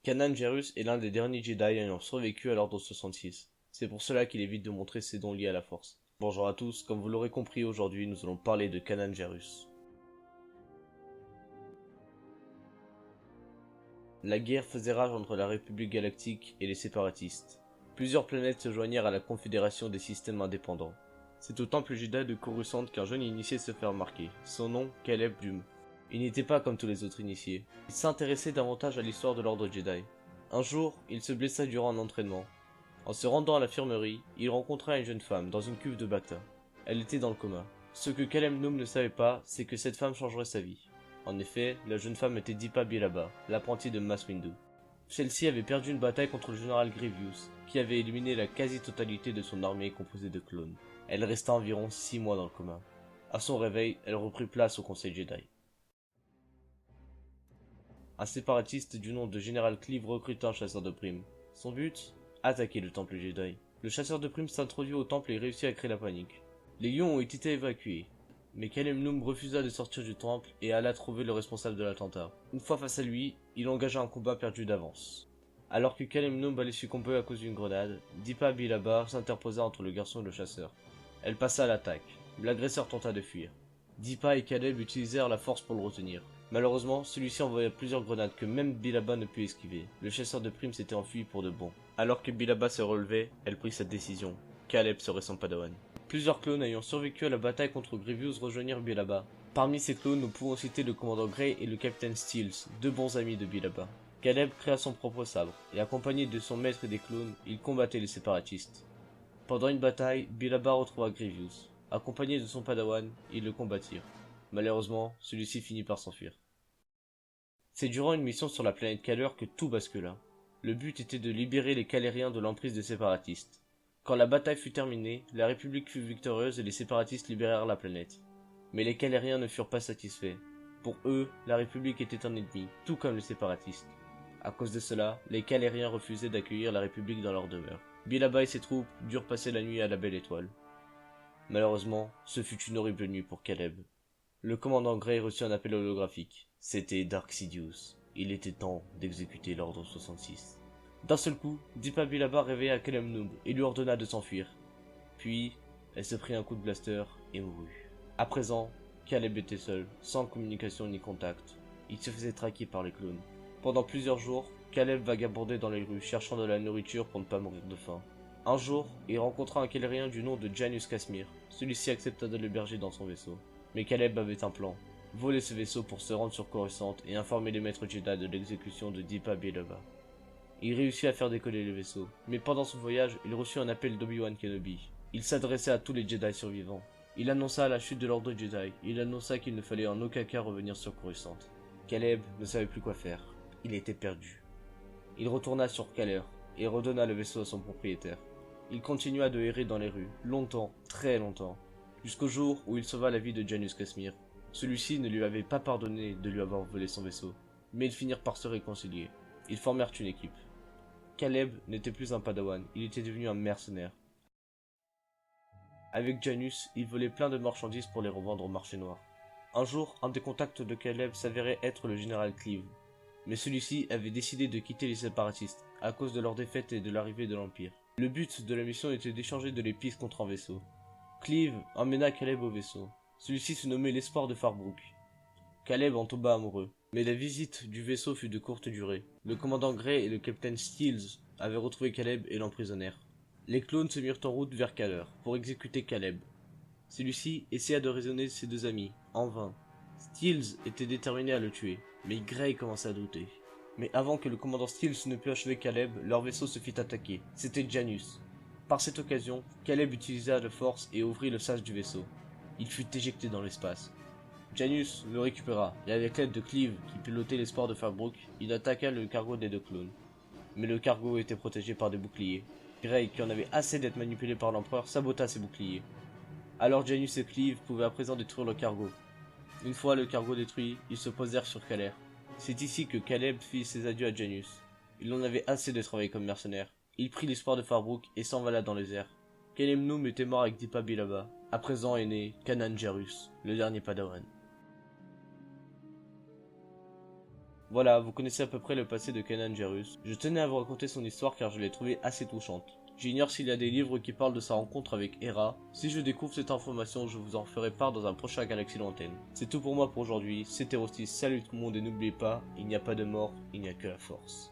Kanan Jarrus est l'un des derniers Jedi ayant survécu à l'Ordre 66. C'est pour cela qu'il évite de montrer ses dons liés à la Force. Bonjour à tous, comme vous l'aurez compris aujourd'hui, nous allons parler de Kanan Jarrus. La guerre faisait rage entre la République Galactique et les séparatistes. Plusieurs planètes se joignirent à la Confédération des systèmes indépendants. C'est au temple Jedi de Coruscant qu'un jeune initié se fait remarquer. Son nom, Caleb Dume. Il n'était pas comme tous les autres initiés. Il s'intéressait davantage à l'histoire de l'Ordre Jedi. Un jour, il se blessa durant un entraînement. En se rendant à l'infirmerie, il rencontra une jeune femme dans une cuve de Bacta. Elle était dans le coma. Ce que Caleb Dume ne savait pas, c'est que cette femme changerait sa vie. En effet, la jeune femme était Deepa Billaba, l'apprentie de Mace Windu. Celle-ci avait perdu une bataille contre le général Grievous, qui avait éliminé la quasi-totalité de son armée composée de clones. Elle resta environ 6 mois dans le coma. À son réveil, elle reprit place au Conseil Jedi. Un séparatiste du nom de Général Cleave recruta un chasseur de primes. Son but? Attaquer le temple Jedi. Le chasseur de primes s'introduit au temple et réussit à créer la panique. Les lions ont été évacués, mais Caleb Dume refusa de sortir du temple et alla trouver le responsable de l'attentat. Une fois face à lui, il engagea un combat perdu d'avance. Alors que Caleb Dume allait succomber à cause d'une grenade, Deepa Billaba s'interposa entre le garçon et le chasseur. Elle passa à l'attaque. L'agresseur tenta de fuir. Deepa et Caleb utilisèrent la force pour le retenir. Malheureusement, celui-ci envoya plusieurs grenades que même Billaba ne put esquiver. Le chasseur de primes s'était enfui pour de bon. Alors que Billaba se relevait, elle prit cette décision. Caleb serait son padawan. Plusieurs clones ayant survécu à la bataille contre Grievous rejoignirent Billaba. Parmi ces clones, nous pouvons citer le commandant Grey et le capitaine Steels, deux bons amis de Billaba. Caleb créa son propre sabre, et accompagné de son maître et des clones, il combattait les séparatistes. Pendant une bataille, Billaba retrouva Grievous. Accompagné de son padawan, ils le combattirent. Malheureusement, celui-ci finit par s'enfuir. C'est durant une mission sur la planète Kaller que tout bascula. Le but était de libérer les Calériens de l'emprise des séparatistes. Quand la bataille fut terminée, la République fut victorieuse et les séparatistes libérèrent la planète. Mais les Calériens ne furent pas satisfaits. Pour eux, la République était un ennemi, tout comme les séparatistes. À cause de cela, les Calériens refusaient d'accueillir la République dans leur demeure. Billaba et ses troupes durent passer la nuit à la Belle Étoile. Malheureusement, ce fut une horrible nuit pour Caleb. Le commandant Grey reçut un appel holographique. C'était Dark Sidious. Il était temps d'exécuter l'ordre 66. D'un seul coup, Deepa Billaba réveilla Caleb Dume et lui ordonna de s'enfuir. Puis, elle se prit un coup de blaster et mourut. À présent, Caleb était seul, sans communication ni contact. Il se faisait traquer par les clones. Pendant plusieurs jours, Caleb vagabondait dans les rues, cherchant de la nourriture pour ne pas mourir de faim. Un jour, il rencontra un Calérien du nom de Janus Casimir. Celui-ci accepta de l'héberger dans son vaisseau. Mais Caleb avait un plan. Voler ce vaisseau pour se rendre sur Coruscant et informer les maîtres Jedi de l'exécution de Deepa Billaba. Il réussit à faire décoller le vaisseau, mais pendant son voyage, il reçut un appel d'Obi-Wan Kenobi. Il s'adressait à tous les Jedi survivants. Il annonça la chute de l'ordre Jedi. Il annonça qu'il ne fallait en aucun cas revenir sur Coruscant. Caleb ne savait plus quoi faire. Il était perdu. Il retourna sur Kaller et redonna le vaisseau à son propriétaire. Il continua de errer dans les rues, longtemps, très longtemps, jusqu'au jour où il sauva la vie de Janus Casimir. Celui-ci ne lui avait pas pardonné de lui avoir volé son vaisseau, mais ils finirent par se réconcilier. Ils formèrent une équipe. Caleb n'était plus un padawan, il était devenu un mercenaire. Avec Janus, il volait plein de marchandises pour les revendre au marché noir. Un jour, un des contacts de Caleb s'avérait être le général Cleave. Mais celui-ci avait décidé de quitter les séparatistes, à cause de leur défaite et de l'arrivée de l'Empire. Le but de la mission était d'échanger de l'épice contre un vaisseau. Cleave emmena Caleb au vaisseau. Celui-ci se nommait l'Espoir de Farbrook. Caleb en tomba amoureux, mais la visite du vaisseau fut de courte durée. Le commandant Grey et le capitaine Steels avaient retrouvé Caleb et l'emprisonnèrent. Les clones se mirent en route vers Kaller pour exécuter Caleb. Celui-ci essaya de raisonner ses deux amis, en vain. Steels était déterminé à le tuer, mais Grey commença à douter. Mais avant que le commandant Steels ne pût achever Caleb, leur vaisseau se fit attaquer. C'était Janus. Par cette occasion, Caleb utilisa la force et ouvrit le sas du vaisseau. Il fut éjecté dans l'espace. Janus le récupéra, et avec l'aide de Cleave, qui pilotait l'espoir de Farbrook, il attaqua le cargo des deux clones. Mais le cargo était protégé par des boucliers. Grey, qui en avait assez d'être manipulé par l'empereur, sabota ses boucliers. Alors Janus et Cleave pouvaient à présent détruire le cargo. Une fois le cargo détruit, ils se posèrent sur Kaller. C'est ici que Caleb fit ses adieux à Janus. Il en avait assez de travailler comme mercenaire. Il prit l'espoir de Farbrook et s'envola dans les airs. Caleb Dume était mort avec Deepa Billaba. À présent est né Kanan Jarrus, le dernier padawan. Voilà, vous connaissez à peu près le passé de Kanan Jarrus. Je tenais à vous raconter son histoire car je l'ai trouvée assez touchante. J'ignore s'il y a des livres qui parlent de sa rencontre avec Hera. Si je découvre cette information, je vous en ferai part dans un prochain Galaxie Lointaine. C'est tout pour moi pour aujourd'hui, c'était Rostis, salut tout le monde et n'oubliez pas, il n'y a pas de mort, il n'y a que la force.